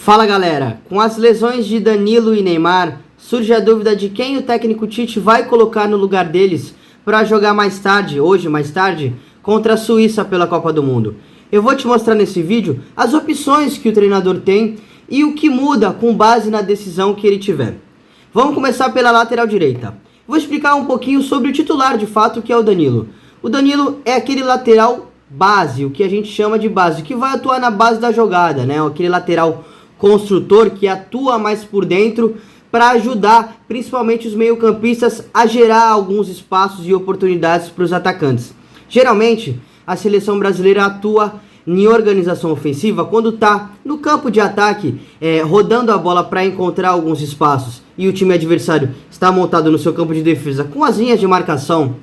Fala galera, com as lesões de Danilo e Neymar, surge a dúvida de quem o técnico Tite vai colocar no lugar deles para jogar mais tarde, contra a Suíça pela Copa do Mundo. Eu vou te mostrar nesse vídeo as opções que o treinador tem e o que muda com base na decisão que ele tiver. Vamos começar pela lateral direita. Vou explicar um pouquinho sobre o titular de fato, que é o Danilo. O Danilo é aquele lateral base, o que a gente chama de base, que vai atuar na base da jogada, né? Aquele lateral construtor que atua mais por dentro para ajudar principalmente os meio-campistas a gerar alguns espaços e oportunidades para os atacantes. Geralmente, a seleção brasileira atua em organização ofensiva quando está no campo de ataque, rodando a bola para encontrar alguns espaços, e o time adversário está montado no seu campo de defesa com as linhas de marcação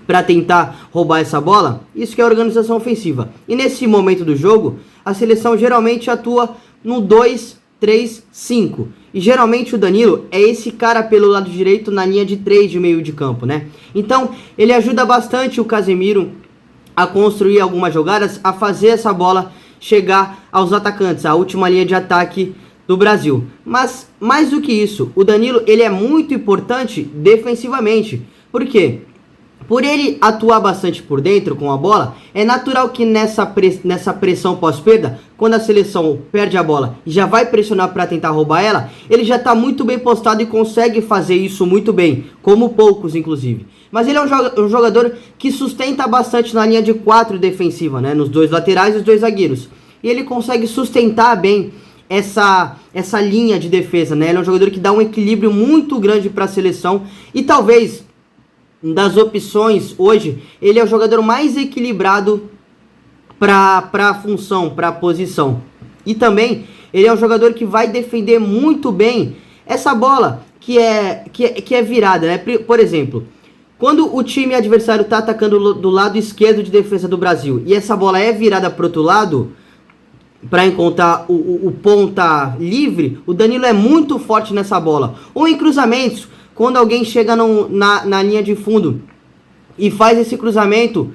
para tentar roubar essa bola. Isso que é organização ofensiva. E nesse momento do jogo, a seleção geralmente atua no 2-3-5. E geralmente o Danilo é esse cara pelo lado direito na linha de 3 de meio de campo, né? Então, ele ajuda bastante o Casemiro a construir algumas jogadas, a fazer essa bola chegar aos atacantes, a última linha de ataque do Brasil. Mas, mais do que isso, o Danilo ele é muito importante defensivamente. Por quê? Por ele atuar bastante por dentro com a bola, é natural que nessa pressão pós-perda, quando a seleção perde a bola e já vai pressionar para tentar roubar ela, ele já está muito bem postado e consegue fazer isso muito bem, como poucos inclusive. Mas ele é um jogador que sustenta bastante na linha de 4 defensiva, né? Nos dois laterais e os dois zagueiros. E ele consegue sustentar bem essa linha de defesa, né? Ele é um jogador que dá um equilíbrio muito grande para a seleção e talvez das opções hoje, ele é o jogador mais equilibrado para a função, para a posição. E também, ele é um jogador que vai defender muito bem essa bola que é virada, né? Por exemplo, quando o time adversário está atacando do lado esquerdo de defesa do Brasil e essa bola é virada para o outro lado, para encontrar o ponta livre, o Danilo é muito forte nessa bola. Ou em cruzamentos, quando alguém chega na linha de fundo e faz esse cruzamento,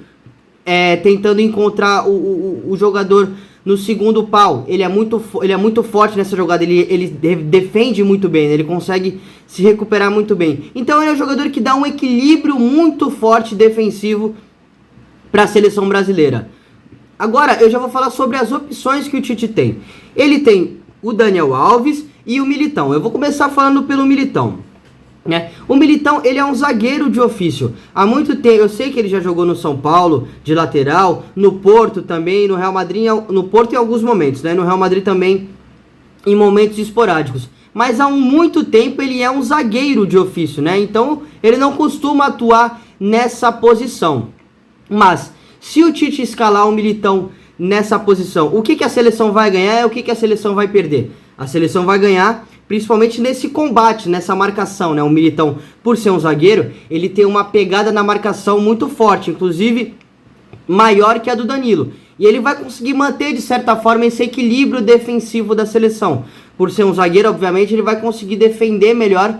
tentando encontrar o jogador no segundo pau, ele é muito forte nessa jogada, ele defende muito bem, ele consegue se recuperar muito bem. Então ele é um jogador que dá um equilíbrio muito forte defensivo para a seleção brasileira. Agora eu já vou falar sobre as opções que o Tite tem. Ele tem o Daniel Alves e o Militão. Eu vou começar falando pelo Militão. O Militão, ele é um zagueiro de ofício. Há muito tempo, eu sei que ele já jogou no São Paulo de lateral, no Porto também, no Real Madrid, no Porto em alguns momentos, né? No Real Madrid também em momentos esporádicos. Mas há muito tempo ele é um zagueiro de ofício, né? Então ele não costuma atuar nessa posição. Mas se o Tite escalar o Militão nessa posição, o que a seleção vai ganhar e o que a seleção vai perder? A seleção vai ganhar principalmente nesse combate, nessa marcação, né? O Militão, por ser um zagueiro, ele tem uma pegada na marcação muito forte, inclusive maior que a do Danilo. E ele vai conseguir manter, de certa forma, esse equilíbrio defensivo da seleção. Por ser um zagueiro, obviamente, ele vai conseguir defender melhor.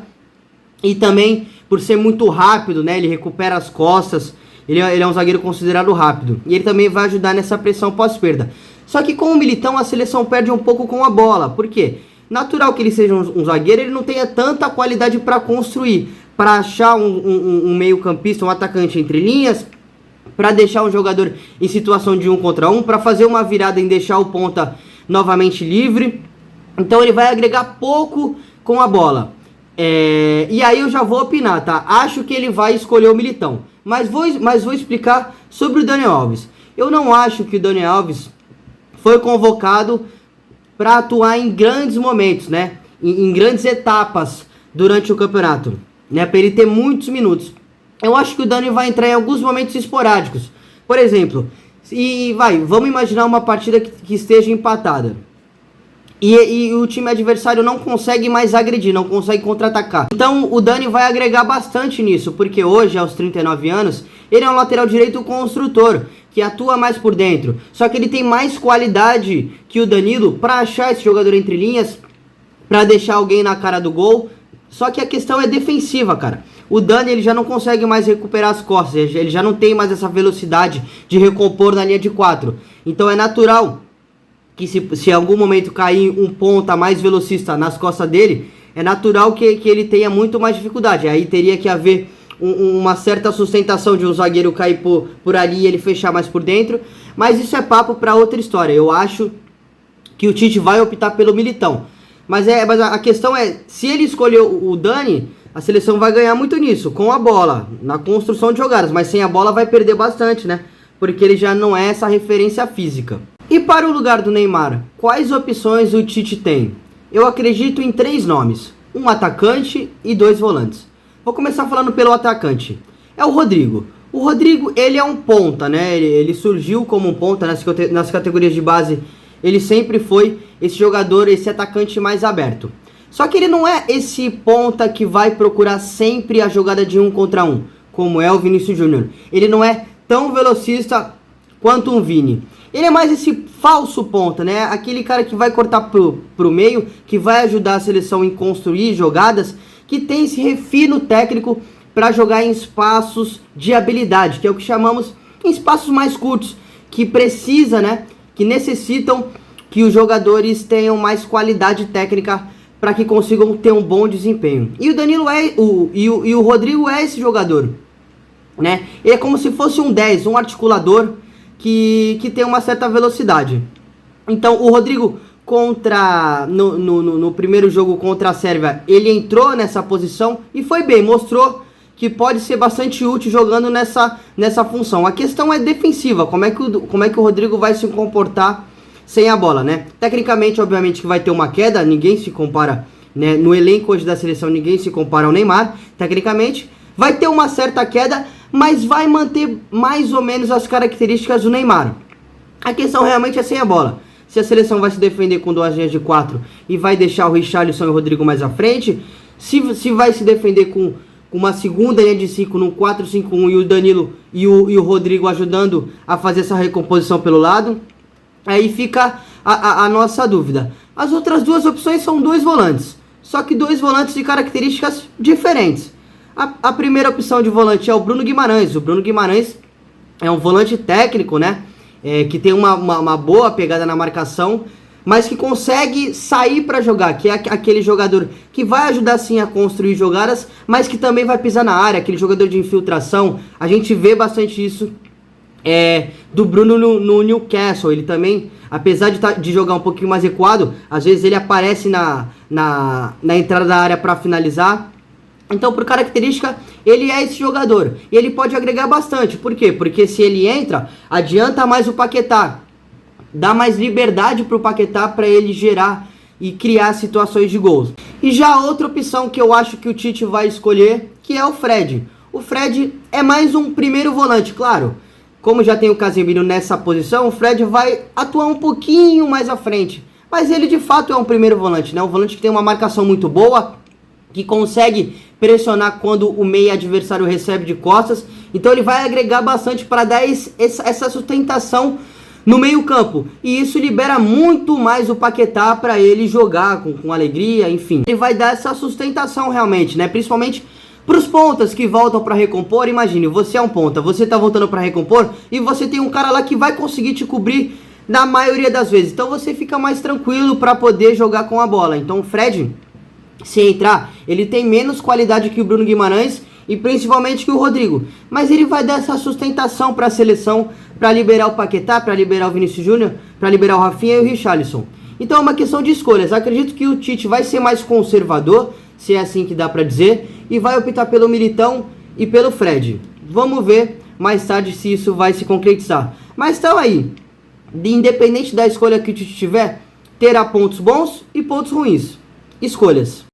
E também, por ser muito rápido, né? Ele recupera as costas. Ele é um zagueiro considerado rápido. E ele também vai ajudar nessa pressão pós-perda. Só que com o Militão, a seleção perde um pouco com a bola. Por quê? Natural que ele seja um zagueiro, ele não tenha tanta qualidade para construir, para achar um meio-campista, um atacante entre linhas, para deixar um jogador em situação de 1 contra 1, para fazer uma virada em deixar o ponta novamente livre. Então ele vai agregar pouco com a bola. E aí eu já vou opinar, tá? Acho que ele vai escolher o Militão, mas vou explicar sobre o Daniel Alves. Eu não acho que o Daniel Alves foi convocado para atuar em grandes momentos, né? Em grandes etapas durante o campeonato, né? Para ele ter muitos minutos. Eu acho que o Dani vai entrar em alguns momentos esporádicos. Por exemplo, vamos imaginar uma partida que esteja empatada. E o time adversário não consegue mais agredir, não consegue contra-atacar. Então o Dani vai agregar bastante nisso, porque hoje, aos 39 anos, ele é um lateral direito construtor, que atua mais por dentro. Só que ele tem mais qualidade que o Danilo para achar esse jogador entre linhas, para deixar alguém na cara do gol. Só que a questão é defensiva, cara. O Dani, ele já não consegue mais recuperar as costas, ele já não tem mais essa velocidade de recompor na linha de 4. Então é natural que se em algum momento cair um ponta mais velocista nas costas dele, é natural que ele tenha muito mais dificuldade. Aí teria que haver uma certa sustentação de um zagueiro cair por ali e ele fechar mais por dentro. Mas isso é papo para outra história. Eu acho que o Tite vai optar pelo Militão. Mas a questão é, se ele escolher o Dani, a seleção vai ganhar muito nisso, com a bola, na construção de jogadas. Mas sem a bola vai perder bastante, né? Porque ele já não é essa referência física. E para o lugar do Neymar, quais opções o Tite tem? Eu acredito em 3 nomes, um atacante e 2 volantes. Vou começar falando pelo atacante. É o Rodrigo. O Rodrigo, ele é um ponta, né? Ele surgiu como um ponta nas categorias de base. Ele sempre foi esse jogador, esse atacante mais aberto. Só que ele não é esse ponta que vai procurar sempre a jogada de 1 contra 1, como é o Vinícius Júnior. Ele não é tão velocista quanto um Vini. Ele é mais esse falso ponta, né? Aquele cara que vai cortar pro meio, que vai ajudar a seleção em construir jogadas, que tem esse refino técnico para jogar em espaços de habilidade, que é o que chamamos em espaços mais curtos, que precisa, né? Que necessitam que os jogadores tenham mais qualidade técnica para que consigam ter um bom desempenho. E o Danilo e o Rodrigo é esse jogador, né? Ele é como se fosse um 10, um articulador que tem uma certa velocidade. Então o Rodrigo no primeiro jogo contra a Sérvia, ele entrou nessa posição e foi bem, mostrou que pode ser bastante útil jogando nessa função. A questão é defensiva, como é que o Rodrigo vai se comportar sem a bola, né? Tecnicamente, obviamente que vai ter uma queda, ninguém se compara, né? No elenco hoje da seleção, ninguém se compara ao Neymar, tecnicamente. Vai ter uma certa queda, mas vai manter mais ou menos as características do Neymar. A questão realmente é sem a bola. Se a seleção vai se defender com 2 linhas de 4 e vai deixar o Richarlison e o Rodrigo mais à frente, se vai se defender com uma segunda linha de 5 no 4-5-1 e o Danilo e o Rodrigo ajudando a fazer essa recomposição pelo lado, aí fica a nossa dúvida. As outras 2 opções são 2 volantes, só que 2 volantes de características diferentes. A primeira opção de volante é o Bruno Guimarães. O Bruno Guimarães é um volante técnico, né? Que tem uma boa pegada na marcação, mas que consegue sair para jogar, que é aquele jogador que vai ajudar sim a construir jogadas, mas que também vai pisar na área, aquele jogador de infiltração. A gente vê bastante isso do Bruno no Newcastle. Ele também, apesar de jogar um pouquinho mais recuado, às vezes ele aparece na entrada da área para finalizar. Então, por característica, ele é esse jogador. E ele pode agregar bastante. Por quê? Porque se ele entra, adianta mais o Paquetá. Dá mais liberdade para o Paquetá para ele gerar e criar situações de gols. E já a outra opção que eu acho que o Tite vai escolher, que é o Fred. O Fred é mais um primeiro volante, claro. Como já tem o Casemiro nessa posição, o Fred vai atuar um pouquinho mais à frente. Mas ele de fato é um primeiro volante, né? Um volante que tem uma marcação muito boa, que consegue pressionar quando o meio adversário recebe de costas. Então ele vai agregar bastante para dar essa sustentação no meio campo. E isso libera muito mais o Paquetá para ele jogar com alegria, enfim. Ele vai dar essa sustentação realmente, né? Principalmente para os pontas que voltam para recompor. Imagine, você é um ponta, você tá voltando para recompor e você tem um cara lá que vai conseguir te cobrir na maioria das vezes. Então você fica mais tranquilo para poder jogar com a bola. Então o Fred, se entrar, ele tem menos qualidade que o Bruno Guimarães e principalmente que o Rodrigo, mas ele vai dar essa sustentação para a seleção, para liberar o Paquetá, para liberar o Vinícius Júnior, para liberar o Rafinha e o Richarlison. Então é uma questão de escolhas. Acredito que o Tite vai ser mais conservador, se é assim que dá para dizer, e vai optar pelo Militão e pelo Fred. Vamos ver mais tarde se isso vai se concretizar. Mas então aí, independente da escolha que o Tite tiver, terá pontos bons e pontos ruins. Escolhas.